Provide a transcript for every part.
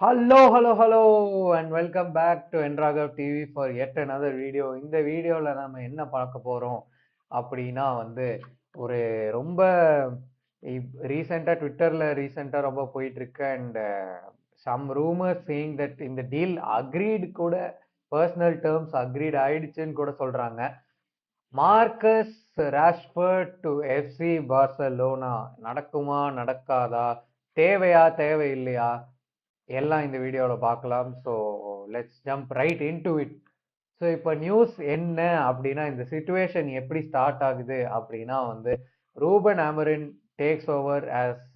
Hello, and welcome back to Enragav TV for yet another video. இந்த வீடியோல நாம என்ன பார்க்க போறோம் அப்படின்னா ஒரு ரொம்ப ரீசெண்டா ட்விட்டர்ல ரீசெண்டா ரொம்ப போயிட்டு இருக்கு and some rumours saying that இந்த டீல் அக்ரீட் கூட பர்சனல் டேர்ம்ஸ் அக்ரீட் ஆயிடுச்சுன்னு கூட சொல்றாங்க. Marcus Rashford to FC Barcelona நடக்குமா நடக்காதா, தேவையா தேவையில்லையா, எல்லாம் இந்த வீடியோவில் பார்க்கலாம். So let's jump right into it. So இப்போ நியூஸ் என்ன அப்படின்னா, இந்த சுச்சுவேஷன் எப்படி ஸ்டார்ட் ஆகுது அப்படின்னா Ruben Amorim takes over as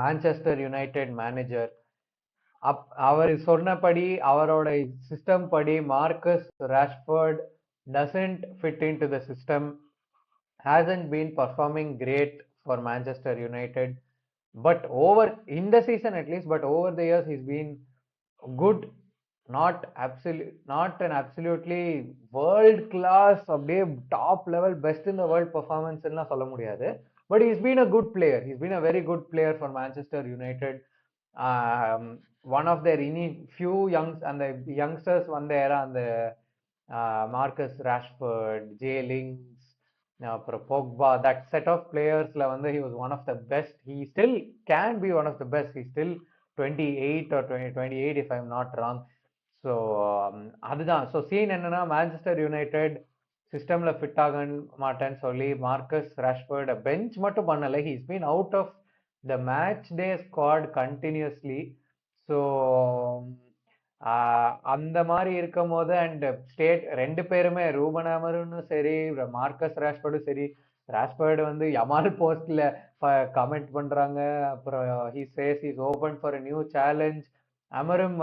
Manchester United manager. அவர் சொன்னபடி, அவரோட சிஸ்டம் படி Marcus Rashford doesn't fit into the system, hasn't been performing great for Manchester United, but over in the season at least, but over the years he's been good, not an absolutely world class அப்படியே top level best in the world performance எல்லாம் சொல்ல முடியாது. But he's been a good player, he's been a very good player for Manchester United. One of their few and the youngsters வந்த era அந்த Marcus Rashford, ஜே லிங்ஸ், அப்புறம் Pogba, that set of பிளேயர்ஸ்ல he was one of the best. He still can be one of the best. He's still 28 or 28 if I'm not wrong. So அதுதான். So scene என்னன்னா, Manchester United சிஸ்டம்ல fit ஆக மாட்டேன்னு சொல்லி Marcus Rashford bench மட்டும் பண்ணல, he's been out of the match day squad continuously. So அந்த மாதிரி இருக்கும் போது அண்ட் ரெண்டு பேருமே ரூபன் ஆமரும் சரி, மார்க்கஸ் ராஷ்பர்டும் சரி, ராஷ்பர்டு யமால் போஸ்ட்ல கமெண்ட் பண்றாங்க. அப்புறம் he says is open for new challenge. அமரும்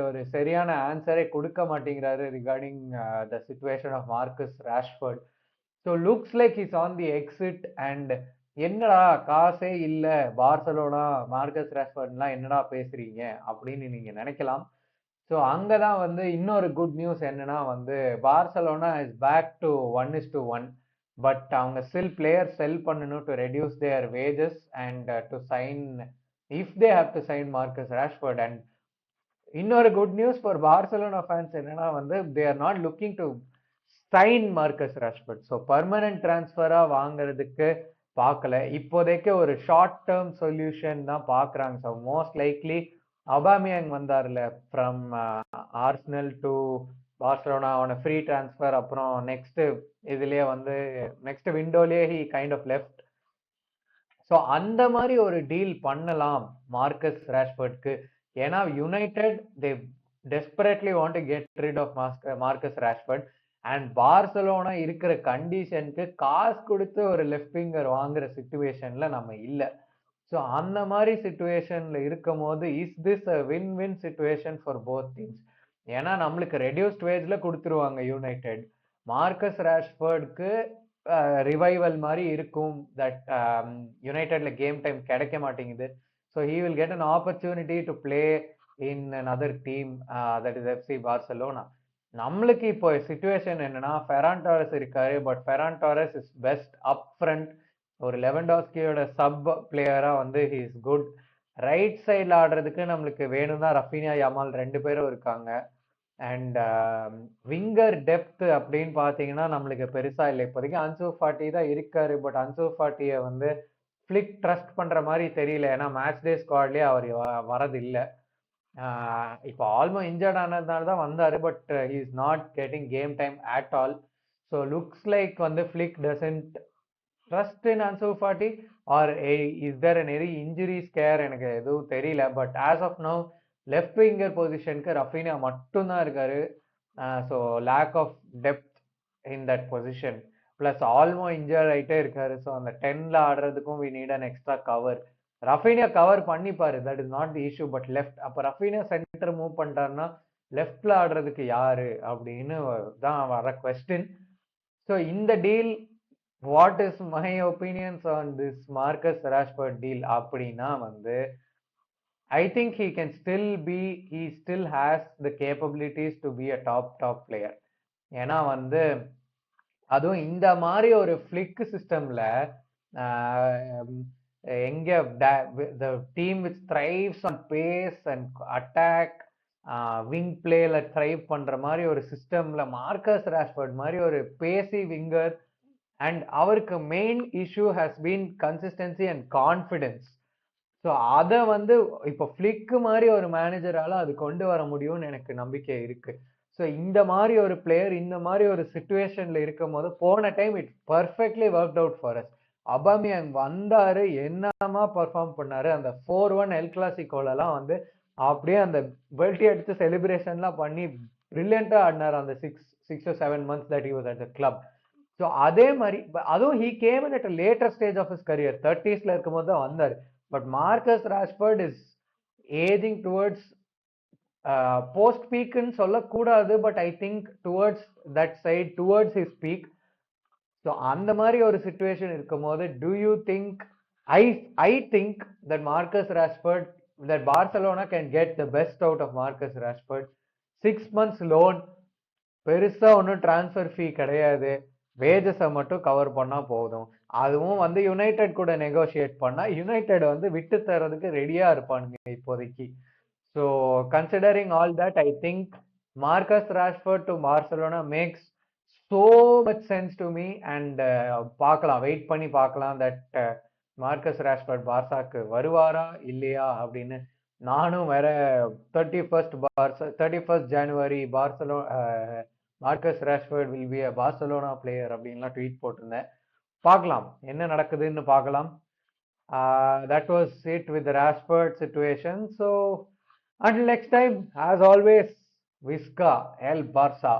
ஒரு சரியான ஆன்சரே கொடுக்க மாட்டேங்கிறாரு regarding the situation of Marcus Rashford. So looks like is on the exit. And என்னடா காசே இல்ல பார்சலோனா, மார்க்கஸ் ராஷ்பர்ட்லாம் என்னடா பேசுறீங்க அப்படின்னு நீங்க நினைக்கலாம். ஸோ அங்கதான் இன்னொரு குட் நியூஸ் என்னன்னா, Barcelona is back to 1:1. But அவங்க ஸ்டில் பிளேயர் செல் பண்ணணும் to reduce their wages and to sign, if they have to sign Marcus Rashford. And இன்னொரு good news for Barcelona fans என்னன்னா, they are not looking to sign Marcus Rashford. So permanent டிரான்ஸ்ஃபரா வாங்குறதுக்கு பார்க்கல இப்போதைக்கு, ஒரு short term solution தான் பார்க்குறாங்க. So most likely Aubameyang வந்தார்ல from Arsenal to Barcelona on free transfer. அப்புறம் நெக்ஸ்ட் இதுலயே நெக்ஸ்ட் விண்டோலயே he kind of left. So அந்த மாதிரி ஒரு டீல் பண்ணலாம் மார்க்கஸ் ராஷ்பர்ட்க்கு. ஏன்னா United they desperately want to get rid of Marcus Rashford. And Barcelona இருக்கிற கண்டிஷனுக்கு காசு கொடுத்து ஒரு லெஃப்ட் விங்கர் வாங்குற சிச்சுவேஷன்ல நம்ம இல்லை. ஸோ அந்த மாதிரி சிச்சுவேஷன்ல இருக்கும் போது is this a win win situation for both teams. ஏன்னா நம்மளுக்கு ரெடியூஸ்ட் வேஜ்ல கொடுத்துருவாங்க யுனைடெட். மார்க்கஸ் ராஷ்பர்டுக்கு ரிவைவல் மாதிரி இருக்கும், தட் யுனைடெட்ல கேம் டைம் கிடைக்க மாட்டேங்குது. So he will get an opportunity to play in another team, that is FC Barcelona. நம்மளுக்கு இப்போ situation என்னன்னா, ஃபெரான் டாரஸ் இருக்காரு, but Ferran Torres is best up front. ஒரு லெவன்டாஸ்கியோட சப் பிளேயரா ஹி இஸ் குட். ரைட் சைட்ல ஆடுறதுக்கு நம்மளுக்கு வேணும்னா ரஃபீனியா, யமால் ரெண்டு பேரும் இருக்காங்க. அண்ட் விங்கர் டெப்த் அப்படின்னு பாத்தீங்கன்னா நம்மளுக்கு பெருசா இல்லை இப்போதைக்கு. அன்சு ஃபாட்டி தான் இருக்காரு, பட் அன்சு ஃபாட்டியை ஃபிளிக் ட்ரஸ்ட் பண்ற மாதிரி தெரியல. ஏன்னா மேட்ச் டே ஸ்குவாட்லயே அவர் வரது இல்லை. இப்போ ஆல்மோ இன்ஜர்ட் ஆனதுனால தான் வந்தாரு, but he is not getting game time at all. So looks like Flick doesn't trust in Ansu Fati, or is there an any injury scare, எனக்கு எதுவும் தெரியல. But as of now left winger பொசிஷனுக்கு Raphinha மட்டும்தான் இருக்காரு. So lack of depth in that position. Plus Olmo injure ஆகிட்டே இருக்காரு. So அந்த 10ல ஆடுறதுக்கும் we need an extra cover. Raphinha cover பண்ணிப்பாரு, that is not the issue. But left, அப்போ ரஃபீனியா சென்டர் மூவ் பண்ணிட்டாருன்னா லெஃப்ட்ல ஆடுறதுக்கு யாரு அப்படின்னு தான் வர கொஸ்டின். ஸோ இந்த deal, what is my opinions on this Marcus Rashford deal அப்படின்னா I think he can still be, he still has the capabilities to be a top player. ஏன்னா அதுவும் இந்த மாதிரி ஒரு ஃபிளிக் சிஸ்டம்ல எங்க the team which thrives on pace and attack wing பிளேல thrive பண்ற மாதிரி ஒரு சிஸ்டம்ல மார்க்கஸ் ராஷ்வர்ட் மாதிரி ஒரு பேசி விங்கர் அண்ட் அவருக்கு main issue has been consistency and confidence. So அதை வந்து இப்போ ஃபிளிக்கு மாதிரி ஒரு மேனேஜரால அது கொண்டு வர முடியும்னு எனக்கு நம்பிக்கை இருக்கு. ஸோ இந்த மாதிரி ஒரு பிளேயர் இந்த மாதிரி ஒரு சுச்சுவேஷன்ல இருக்கும் போது போன time it perfectly work out for us. அபாமியாங் வந்தாரு, என்னமா பெர்ஃபார்ம் பண்ணாரு. அந்த 4-1 எல் கிளாசிக்கோலாம் வந்து அப்படியே அந்த பெல்ட்டி அடிச்சு செலிப்ரேஷன்லாம் பண்ணி பிரில்லியண்டா ஆடினார் அந்த 6 or 7 months that he was at the club. So அதே மாதிரி அதுவும் he came in at a later stage of his career, 30sல இருக்கும் போது தான் வந்தாரு. But Marcus Rashford is ageing towards post பீக்னு சொல்லக்கூடாது, but I think towards that side, towards his peak. So அந்த மாதிரி ஒரு சுச்சுவேஷன் இருக்கும் போது do you think I think that Marcus Rashford that Barcelona can get the best out of Marcus Rashford. 6 months loan, பெருசா ஒன்றும் transfer ஃபீ கிடையாது, வேஜஸை மட்டும் cover பண்ணா போதும். அதுவும் வந்து யுனைடெட் கூட நெகோசியேட் பண்ணா யுனைடெட் வந்து விட்டு தரதுக்கு ரெடியா இருப்பானுங்க இப்போதைக்கு. So considering all that I think Marcus Rashford to Barcelona makes so much sense to me and பார்க்கலாம், வெயிட் பண்ணி பார்க்கலாம் தட் மார்க்கஸ் ராஷ்பர்ட் பார்சாக்கு வருவாரா இல்லையா அப்படின்னு. நானும் வேற 31st January Marcus Rashford will be a Barcelona player அப்படின்லாம் ட்வீட் போட்டிருந்தேன். பார்க்கலாம் என்ன நடக்குதுன்னு பார்க்கலாம். That was it with the Rashford situation. So until next time, as always, Visca El Barça.